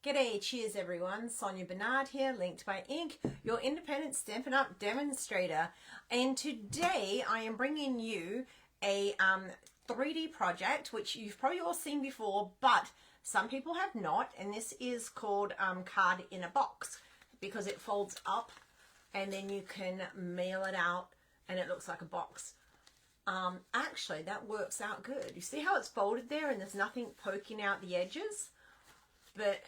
G'day, cheers everyone. Sonia Bernard here, linked by ink, your independent Stampin' Up! Demonstrator. And today I am bringing you a 3D project, which you've probably all seen before, but some people have not. And this is called Card in a Box, because it folds up and then you can mail it out and it looks like a box. Actually, that works out good. You see how it's folded there and there's nothing poking out the edges? But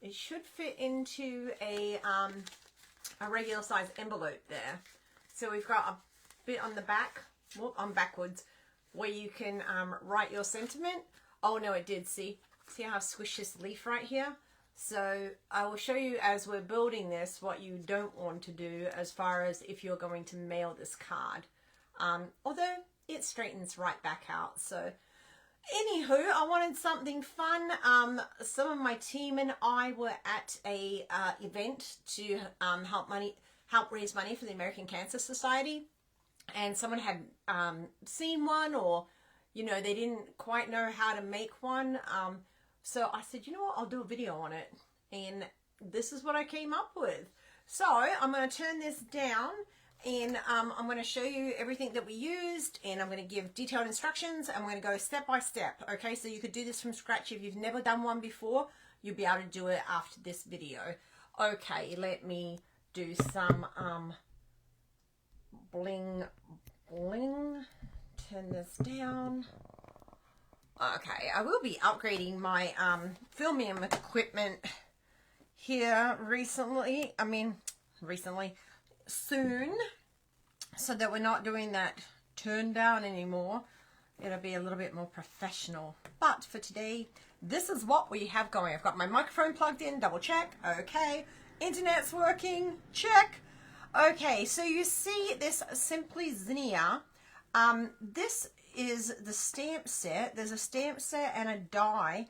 it should fit into a regular size envelope there. So we've got a bit on the back, well, on backwards, where you can write your sentiment. Oh no, it did, see how I squished this leaf right here? So I will show you as we're building this what you don't want to do as far as if you're going to mail this card. Although it straightens right back out. So anywho, I wanted something fun. Some of my team and I were at a event to help raise money for the American Cancer Society, and someone had seen one, or they didn't quite know how to make one. So I said, you know what, I'll do a video on it, and this is what I came up with. So I'm going to turn this down. And I'm going to show you everything that we used, and I'm going to give detailed instructions. I'm going to go step by step, okay? So you could do this from scratch. If you've never done one before, you'll be able to do it after this video. Okay, let me do some bling bling. Turn this down. Okay, I will be upgrading my filming equipment here soon, so that we're not doing that turn down anymore. It'll be a little bit more professional. But for today, this is what we have going. I've got my microphone plugged in, double check, okay. Internet's working, check. Okay, so you see this Simply Zinnia. This is the stamp set. There's a stamp set and a die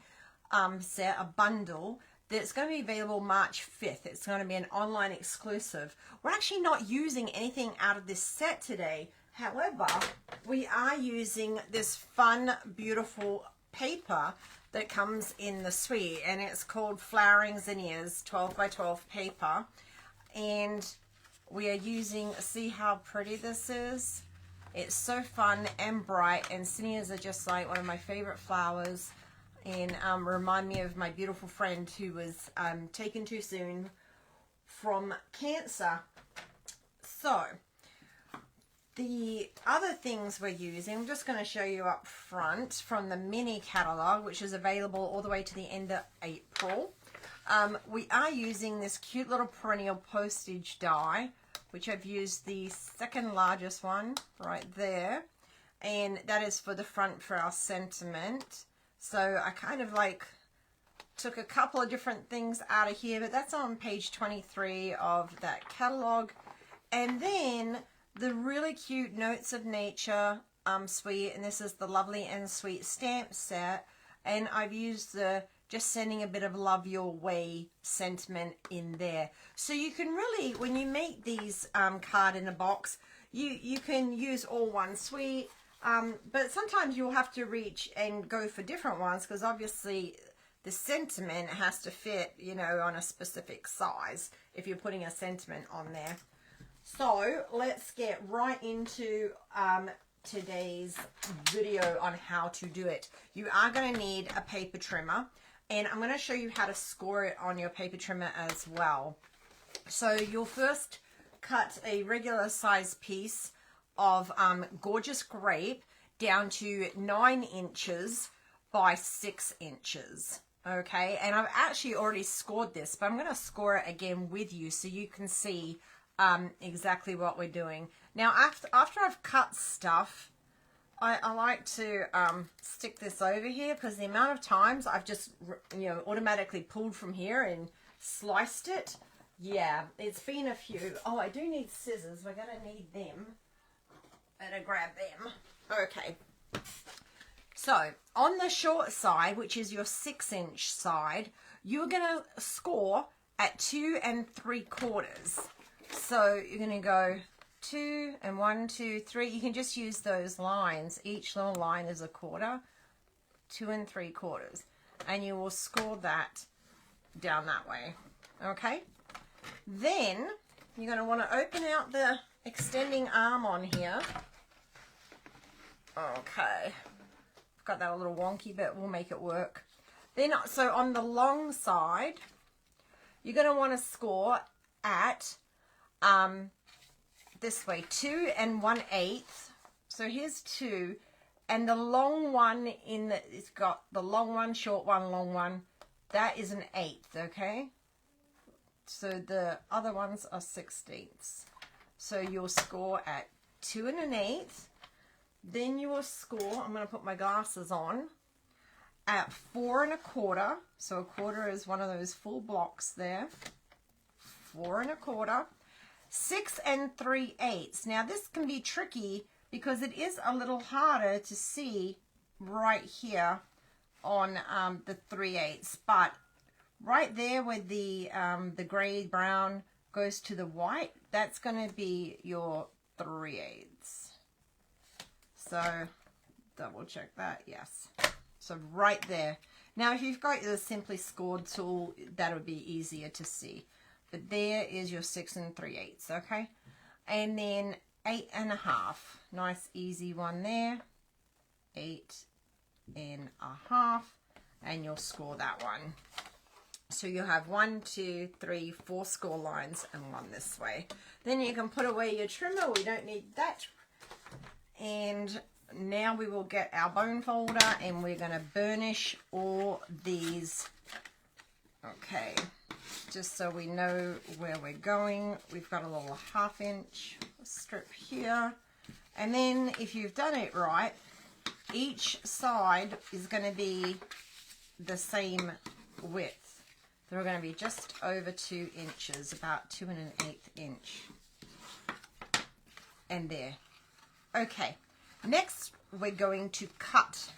set, a bundle, that's going to be available March 5th. It's going to be an online exclusive. We're actually not using anything out of this set today. However, we are using this fun, beautiful paper that comes in the suite, and it's called Flowering Zinnias 12 by 12 paper. And we are using, see how pretty this is? It's so fun and bright, and zinnias are just like one of my favorite flowers. And remind me of my beautiful friend who was taken too soon from cancer. So the other things we're using, I'm just going to show you up front from the mini catalog, which is available all the way to the end of April. We are using this cute little perennial postage die, which I've used the second largest one right there, and that is for the front for our sentiment. So I kind of like took a couple of different things out of here, but that's on page 23 of that catalog. And then the really cute Notes of Nature suite, and this is the Lovely and Sweet stamp set. And I've used the Just Sending a Bit of Love Your Way sentiment in there. So you can really, when you make these card in a box, you can use all one suite. But sometimes you'll have to reach and go for different ones, because obviously the sentiment has to fit, on a specific size if you're putting a sentiment on there. So let's get right into today's video on how to do it. You are going to need a paper trimmer, and I'm going to show you how to score it on your paper trimmer as well. So you'll first cut a regular size piece of gorgeous grape down to 9 inches by 6 inches. Okay, and I've actually already scored this, but I'm going to score it again with you so you can see exactly what we're doing. Now, after I've cut stuff, I like to stick this over here, because the amount of times I've just automatically pulled from here and sliced it, yeah, it's been a few. Oh, I do need scissors. We're going to need them. Better grab them. Okay. So on the short side, which is your 6-inch side, you're going to score at 2 3/4. So you're going to go 2 and 1, 2, 3. You can just use those lines. Each little line is 1/4, 2 3/4, and you will score that down that way. Okay, then you're going to want to open out the extending arm on here. Okay, got that a little wonky, but we'll make it work. Then, so on the long side, you're going to want to score at this way, 2 1/8. So here's 2, and the long one in the, it's got the long one, short one, long one. That is an 1/8, okay? So the other ones are 1/16. So you'll score at 2 1/8. Then you will score, I'm going to put my glasses on, at 4 1/4. So 1/4 is one of those full blocks there. 4 1/4. 6 3/8. Now this can be tricky because it is a little harder to see right here on the 3/8, but right there where the gray brown goes to the white, that's going to be your 3/8. So double check that, yes. So right there. Now if you've got the Simply Scored tool, that would be easier to see. But there is your 6 3/8, okay? And then 8 1/2. Nice easy one there. 8 1/2. And you'll score that one. So you'll have 1, 2, 3, 4 score lines and 1 this way. Then you can put away your trimmer. We don't need that. And now we will get our bone folder and we're going to burnish all these. Okay, just so we know where we're going. We've got a little 1/2 inch strip here. And then if you've done it right, each side is going to be the same width. They're going to be just over 2 inches, about 2 1/8 inch. And there. Okay, next we're going to cut.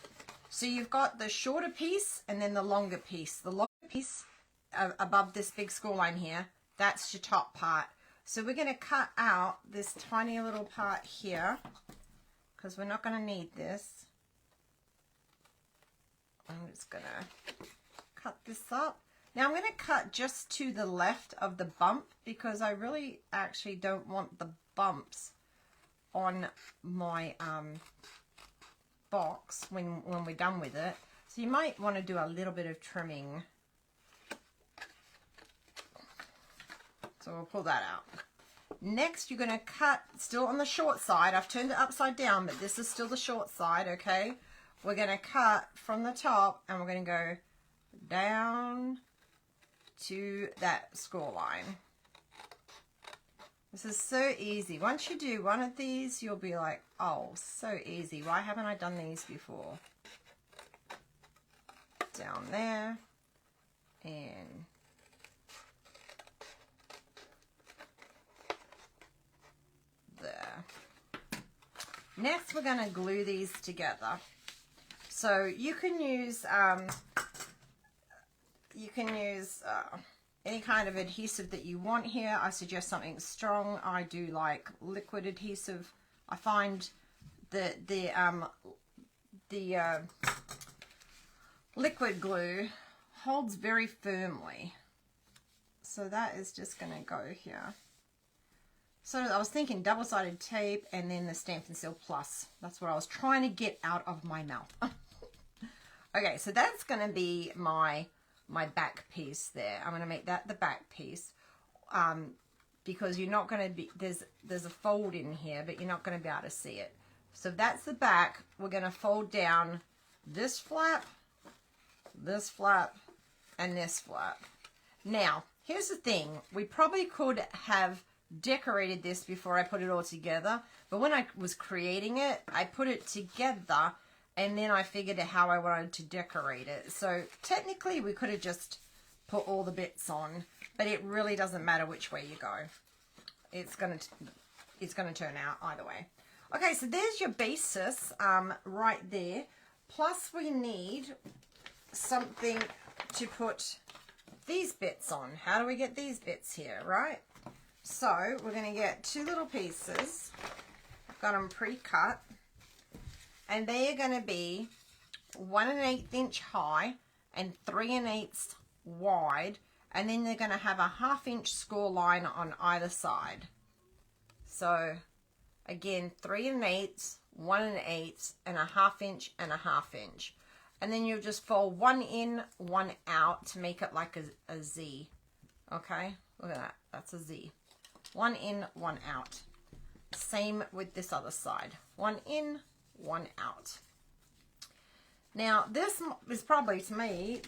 So you've got the shorter piece and then the longer piece. The longer piece above this big score line here, that's your top part. So we're going to cut out this tiny little part here because we're not going to need this. I'm just going to cut this up. Now I'm going to cut just to the left of the bump because I really actually don't want the bumps on my box when we're done with it. So you might want to do a little bit of trimming. So we'll pull that out. Next you're going to cut still on the short side. I've turned it upside down, but this is still the short side, okay? We're going to cut from the top and we're going to go down to that score line. This is so easy. Once you do one of these, you'll be like, oh, so easy. Why haven't I done these before? Down there. And there. Next, we're going to glue these together. So you can use any kind of adhesive that you want here. I suggest something strong. I do like liquid adhesive. I find that the liquid glue holds very firmly. So that is just going to go here. So I was thinking double-sided tape and then the Stampin' Seal Plus. That's what I was trying to get out of my mouth. Okay, so that's going to be my back piece there. I'm going to make that the back piece because you're not going to be, there's a fold in here, but you're not going to be able to see it. So that's the back. We're going to fold down this flap, and this flap. Now, here's the thing. We probably could have decorated this before I put it all together, but when I was creating it, I put it together and then I figured out how I wanted to decorate it. So technically we could have just put all the bits on, but it really doesn't matter which way you go. It's gonna turn out either way. Okay, so there's your basis right there. Plus we need something to put these bits on. How do we get these bits here, right? So we're going to get 2 little pieces. I've got them pre-cut. And they are going to be 1 1/8 inch high and 3 1/8 wide, and then they're going to have a 1/2 inch score line on either side. So again, 3 1/8, 1 1/8, and a 1/2 inch and a 1/2 inch. And then you'll just fold 1 in, 1 out to make it like a Z. Okay, look at that, that's a Z. 1 in, 1 out. Same with this other side. 1 in, 1 out. Now, this is probably, to me,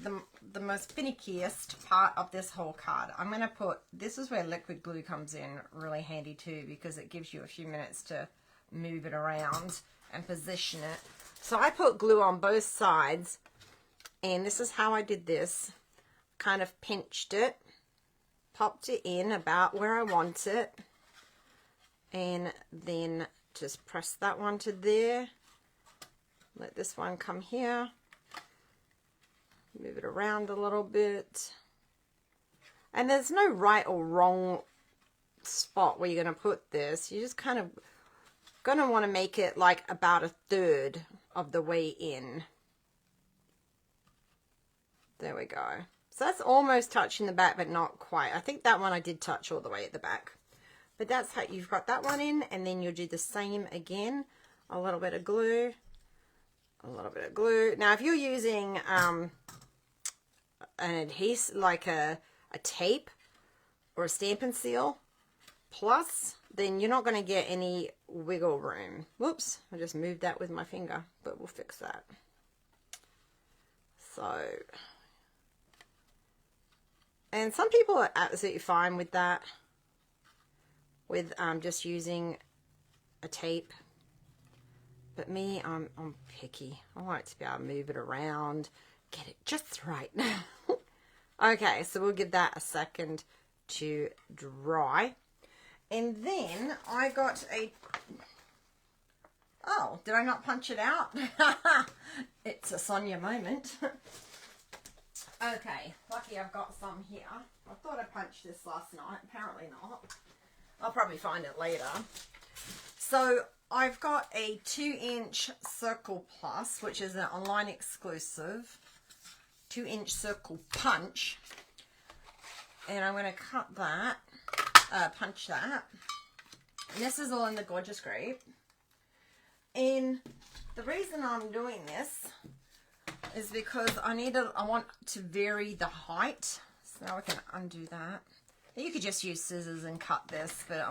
the most finickiest part of this whole card. I'm going to put, this is where liquid glue comes in really handy too, because it gives you a few minutes to move it around and position it. So I put glue on both sides, and this is how I did this. Kind of pinched it, popped it in about where I want it, and then just press that one to there. Let this one come here. Move it around a little bit. And there's no right or wrong spot where you're going to put this. You're just kind of going to want to make it like about 1/3 of the way in. There we go. So that's almost touching the back, but not quite. I think that one I did touch all the way at the back. But that's how you've got that one in, and then you'll do the same again. A little bit of glue. A little bit of glue. Now, if you're using an adhesive, like a tape or a Stampin' Seal plus, then you're not going to get any wiggle room. Whoops, I just moved that with my finger, but we'll fix that. So, and some people are absolutely fine with that, with just using a tape. But me, I'm picky. I want it to be able to move it around, get it just right. Okay, so we'll give that a second to dry. And then I got a... Oh, did I not punch it out? It's a Sonia moment. Okay, lucky I've got some here. I thought I punched this last night. Apparently not. I'll probably find it later. So I've got a 2-inch Circle Plus, which is an online exclusive 2-inch circle punch, and I'm going to cut that, punch that. And this is all in the Gorgeous Grape. And the reason I'm doing this is because I want to vary the height. So now I can undo that. You could just use scissors and cut this, but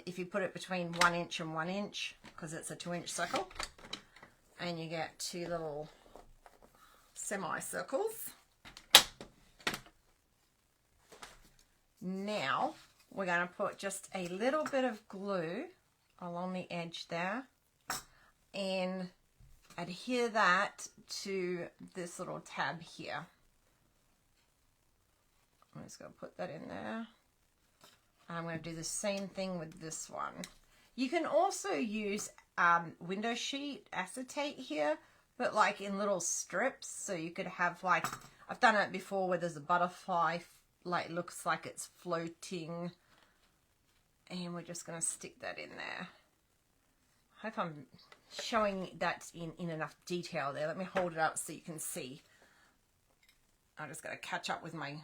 if you put it between 1 inch and 1 inch, because it's a 2-inch circle, and you get 2 little semicircles. Now we're going to put just a little bit of glue along the edge there and adhere that to this little tab here. I'm just going to put that in there. I'm going to do the same thing with this one. You can also use window sheet acetate here, but like in little strips, so you could have like, I've done it before where there's a butterfly, like looks like it's floating, and we're just going to stick that in there. I hope I'm showing that in enough detail there. Let me hold it up so you can see. I'm just going to catch up with my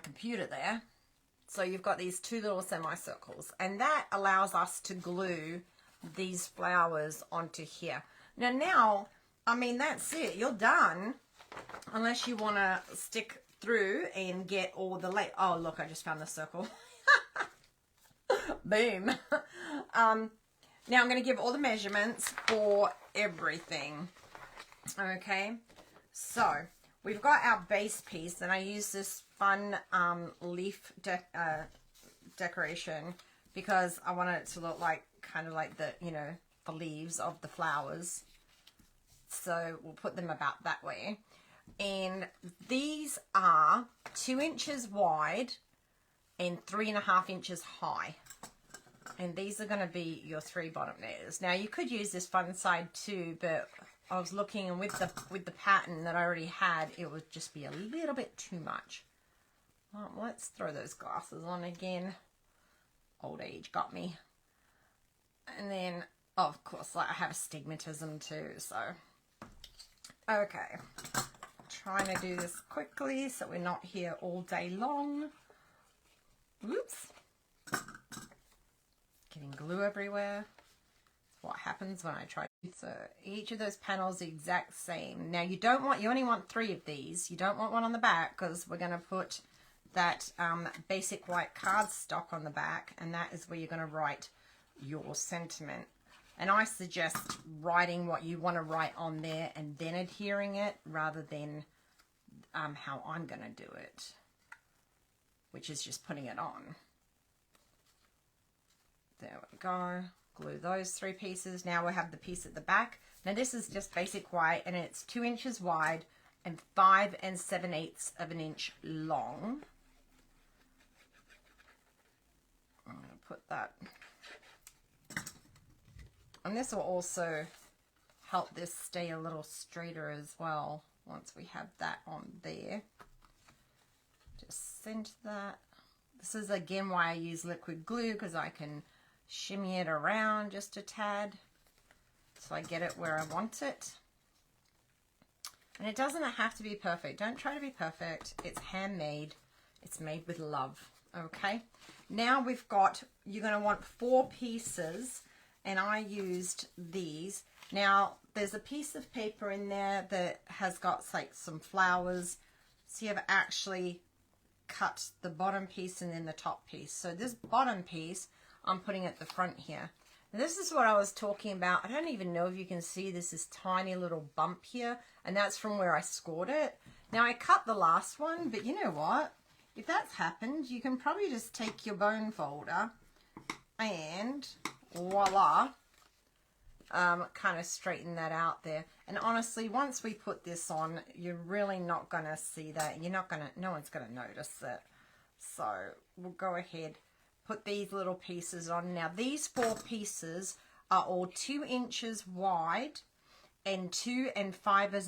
computer there. So you've got these 2 little semicircles, and that allows us to glue these flowers onto here. Now, I mean, that's it. You're done, unless you want to stick through and get all the oh, look, I just found the circle. Boom. Now I'm going to give all the measurements for everything. Okay, so we've got our base piece, and I use this fun leaf decoration because I want it to look like kind of like the, you know, the leaves of the flowers. So we'll put them about that way. And these are 2 inches wide and 3.5 inches high. And these are going to be your 3 bottom layers. Now you could use this fun side too, but I was looking, and with the pattern that I already had, it would just be a little bit too much. Well, let's throw those glasses on again. Old age got me. And then, oh, of course, like I have astigmatism too, so. Okay, trying to do this quickly so we're not here all day long. Oops. Getting glue everywhere. That's what happens when I try. So each of those panels the exact same. Now you only want 3 of these. You don't want one on the back because we're going to put that basic white cardstock on the back, and that is where you're going to write your sentiment. And I suggest writing what you want to write on there and then adhering it rather than how I'm going to do it, which is just putting it on. There we go. Glue those 3 pieces. Now we have the piece at the back. Now this is just basic white, and it's 2 inches wide and 5 7/8 of an inch long. I'm going to put that. And this will also help this stay a little straighter as well once we have that on there. Just center that. This is again why I use liquid glue, because I can shimmy it around just a tad so I get it where I want it. And it doesn't have to be perfect. Don't try to be perfect. It's handmade. It's made with love. Okay. Now we've got, you're going to want 4 pieces, and I used these. Now there's a piece of paper in there that has got like some flowers. So you've actually cut the bottom piece and then the top piece. So this bottom piece I'm putting at the front here. And this is what I was talking about. I don't even know if you can see this tiny little bump here, and that's from where I scored it. Now I cut the last one, but you know what? If that's happened, you can probably just take your bone folder and voila, kind of straighten that out there. And honestly, once we put this on, you're really not going to see that. No one's going to notice it. So we'll go ahead, put these little pieces on. Now these 4 pieces are all 2 inches wide and 2 inches wide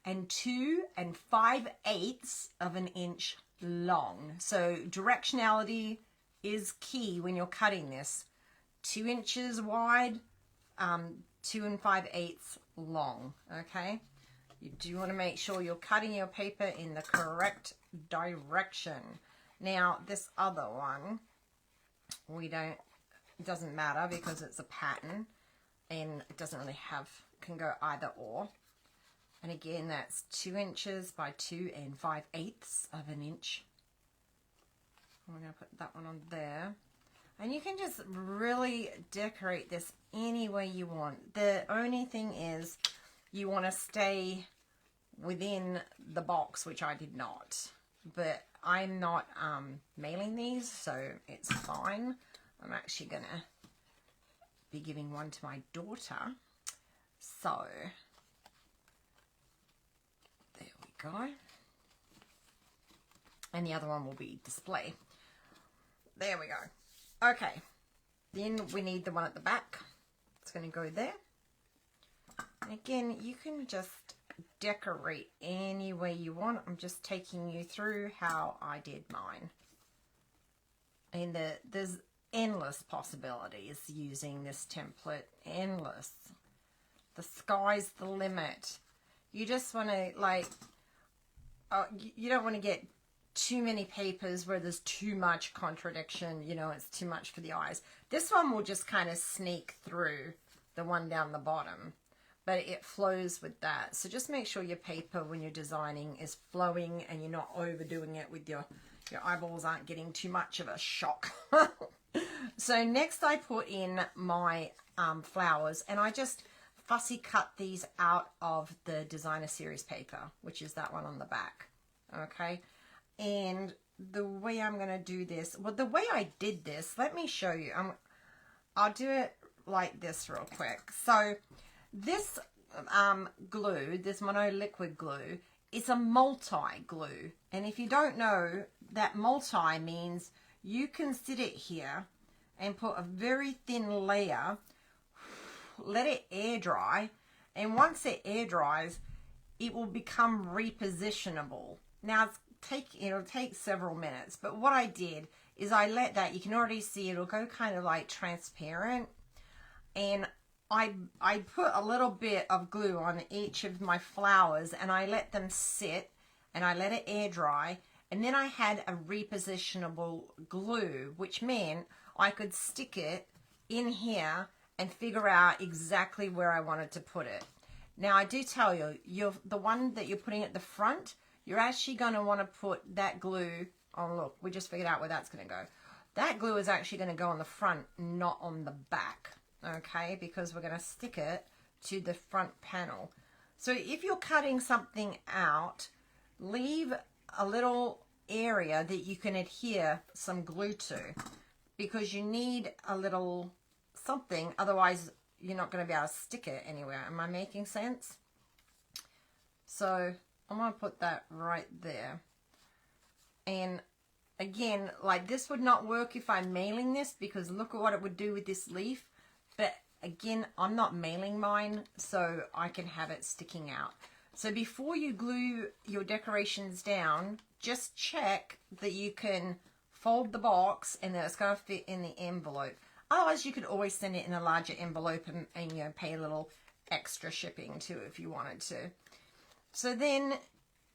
and 2 5/8 of an inch long. So directionality is key when you're cutting this. 2 inches wide, 2 5/8 long. Okay. You do want to make sure you're cutting your paper in the correct direction. Now, this other one, it doesn't matter because it's a pattern and it doesn't really can go either or. And again, that's 2 inches by 2 5/8 of an inch. I'm going to put that one on there. And you can just really decorate this any way you want. The only thing is you want to stay within the box, which I did not. But I'm not mailing these, so it's fine. I'm actually going to be giving one to my daughter. So, there we go. And the other one will be display. There we go. Okay. Then we need the one at the back. It's going to go there. And again, you can just decorate any way you want. I'm just taking you through how I did mine. And there's endless possibilities using this template. Endless. The sky's the limit. You just want to, like, you don't want to get too many papers where there's too much contradiction, you know, it's too much for the eyes. This one will just kind of sneak through the one down the bottom, but it flows with that. So just make sure your paper when you're designing is flowing and you're not overdoing it with your eyeballs aren't getting too much of a shock. So next I put in my flowers, and I just fussy cut these out of the designer series paper, which is that one on the back. Okay. And the way I'm going to do this, well, the way I did this, let me show you. I'll do it like this real quick. So this glue, this mono liquid glue, is a multi-glue. And if you don't know, that multi means you can sit it here and put a very thin layer, let it air dry, and once it air dries, it will become repositionable. Now, it'll take several minutes, but what I did is I let that, you can already see it'll go kind of like transparent, and I put a little bit of glue on each of my flowers, and I let them sit, and I let it air dry, and then I had a repositionable glue, which meant I could stick it in here and figure out exactly where I wanted to put it. Now I do tell you, the one that you're putting at the front, you're actually going to want to put that glue on. Look, we just figured out where that's going to go. That glue is actually going to go on the front, not on the back, okay? Because we're going to stick it to the front panel. So if you're cutting something out, leave a little area that you can adhere some glue to, because you need a little something, otherwise you're not going to be able to stick it anywhere. Am I making sense? So I'm going to put that right there. And again, like, this would not work if I'm mailing this, because look at what it would do with this leaf. But again, I'm not mailing mine, so I can have it sticking out. So before you glue your decorations down, just check that you can fold the box and that it's going to fit in the envelope. Otherwise, you could always send it in a larger envelope and you know, pay a little extra shipping too if you wanted to. So then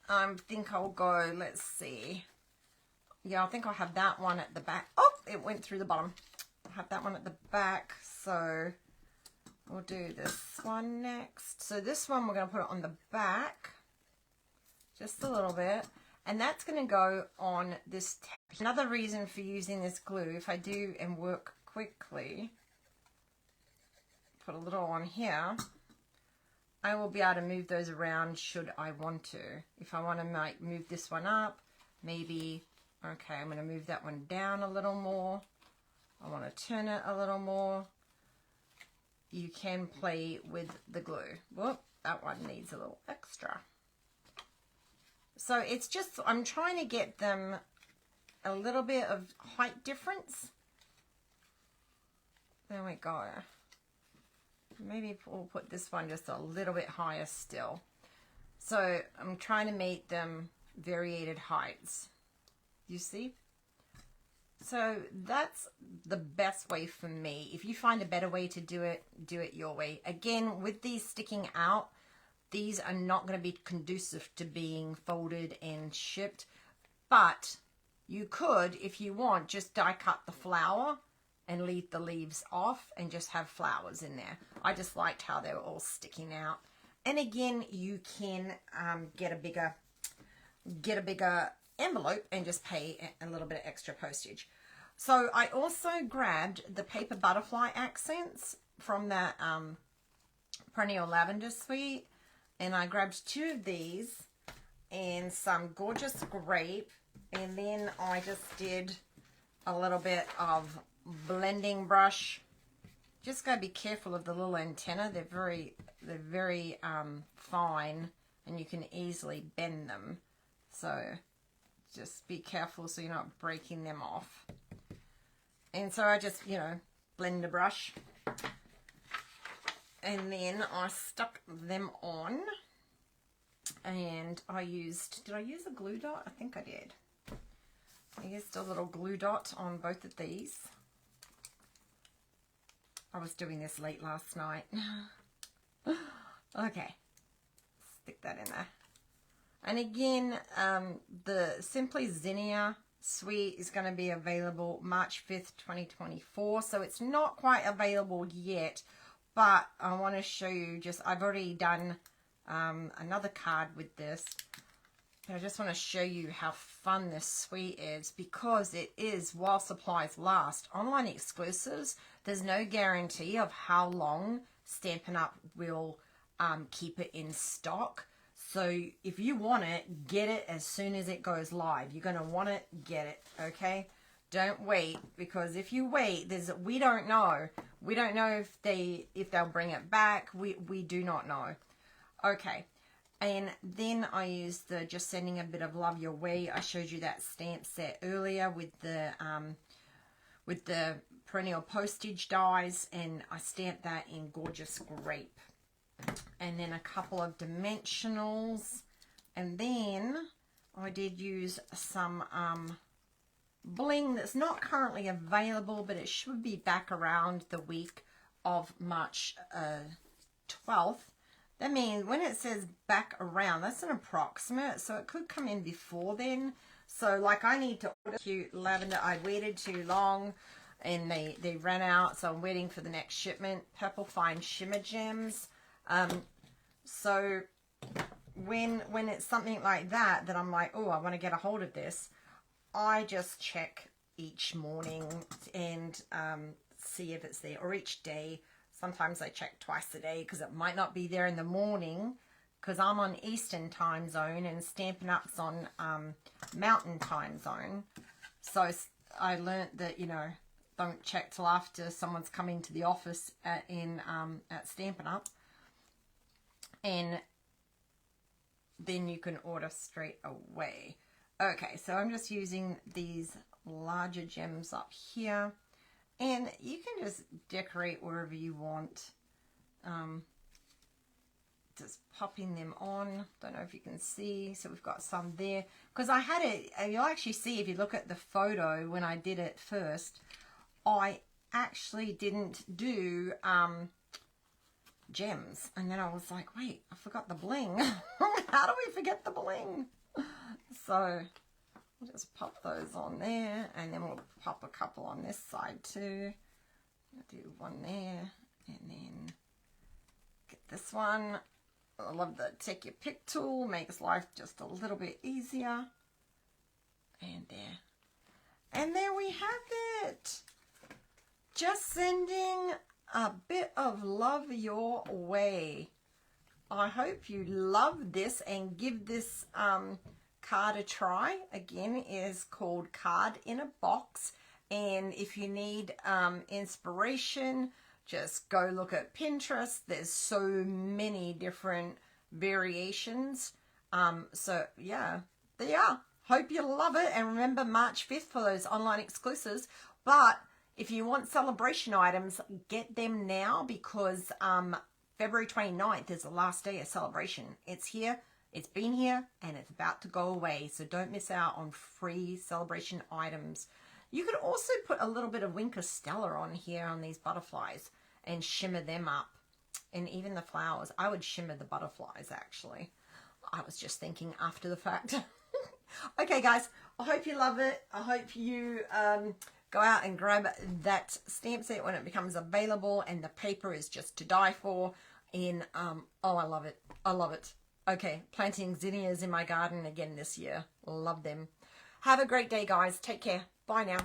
I think I'll go, let's see. Yeah, I think I'll have that one at the back. Oh, it went through the bottom. I'll have that one at the back. So we'll do this one next. So this one, we're going to put it on the back. Just a little bit. And that's going to go on this tab. Another reason for using this glue, if I do and work quickly, put a little on here, I will be able to move those around should I want to. If I want to like move this one up, maybe, okay, I'm going to move that one down a little more. I want to turn it a little more. You can play with the glue. Whoop, that one needs a little extra. So it's just, I'm trying to get them a little bit of height difference. There we go. Maybe we'll put this one just a little bit higher still. So I'm trying to make them variated heights. You see? So that's the best way for me. If you find a better way to do it your way. Again, with these sticking out, these are not going to be conducive to being folded and shipped. But you could, if you want, just die cut the flower and leave the leaves off and just have flowers in there. I just liked how they were all sticking out. And again, you can get a bigger envelope and just pay a little bit of extra postage. So I also grabbed the paper butterfly accents from that perennial lavender suite, and I grabbed 2 of these and some gorgeous grape, and then I just did a little bit of blending brush. Just gotta be careful of the little antenna. They're very fine, and you can easily bend them. So just be careful so you're not breaking them off. And so I just, you know, blend the brush. And then I stuck them on. And I used, did I use a glue dot? I think I did. I used a little glue dot on both of these. I was doing this late last night. Okay. Stick that in there. And again, the Simply Zinnia suite is going to be available March 5th, 2024. So it's not quite available yet, but I want to show you just, I've already done another card with this. But I just want to show you how fun this suite is, because it is, while supplies last, online exclusives. There's no guarantee of how long Stampin' Up! Will keep it in stock. So if you want it, get it as soon as it goes live. You're going to want it, get it, okay? Don't wait, because if you wait, we don't know. We don't know if they'll bring it back. We do not know. Okay. And then I used the Just Sending a Bit of Love Your Way. I showed you that stamp set earlier with the perennial postage dies, and I stamped that in gorgeous grape. And then a couple of dimensionals, and then I did use some bling that's not currently available, but it should be back around the week of March 12th. That means when it says back around, that's an approximate, so it could come in before then. So like I need to order cute lavender. I waited too long and they ran out, so I'm waiting for the next shipment. Purple Fine Shimmer Gems. So when it's something like that I'm like, oh, I want to get a hold of this, I just check each morning and see if it's there, or each day. Sometimes I check twice a day because it might not be there in the morning because I'm on Eastern time zone and Stampin' Up's on Mountain time zone. So I learnt that, you know, don't check till after someone's coming to the office at Stampin' Up. And then you can order straight away. Okay, so I'm just using these larger gems up here. And you can just decorate wherever you want. Just popping them on. Don't know if you can see. So we've got some there. Because I had it, and you'll actually see if you look at the photo when I did it first, I actually didn't do gems. And then I was like, wait, I forgot the bling. How do we forget the bling? So we'll just pop those on there, and then we'll pop a couple on this side too. I'll do one there, and then get this one. I love the take your pick tool, makes life just a little bit easier. And there. And there we have it. Just sending a bit of love your way. I hope you love this and give this card a try. Again, it is called Card in a Box, and if you need inspiration, just go look at Pinterest. There's so many different variations. So yeah, there you are. Hope you love it, and remember March 5th for those online exclusives. But if you want celebration items, get them now, because February 29th is the last day of celebration. It's here. It's been here and it's about to go away, so don't miss out on free celebration items. You could also put a little bit of Winker Stella on here on these butterflies and shimmer them up, and even the flowers. I would shimmer the butterflies actually. I was just thinking after the fact. Okay guys, I hope you love it. I hope you go out and grab that stamp set when it becomes available, and the paper is just to die for. And oh, I love it. I love it. Okay, planting zinnias in my garden again this year. Love them. Have a great day, guys. Take care. Bye now.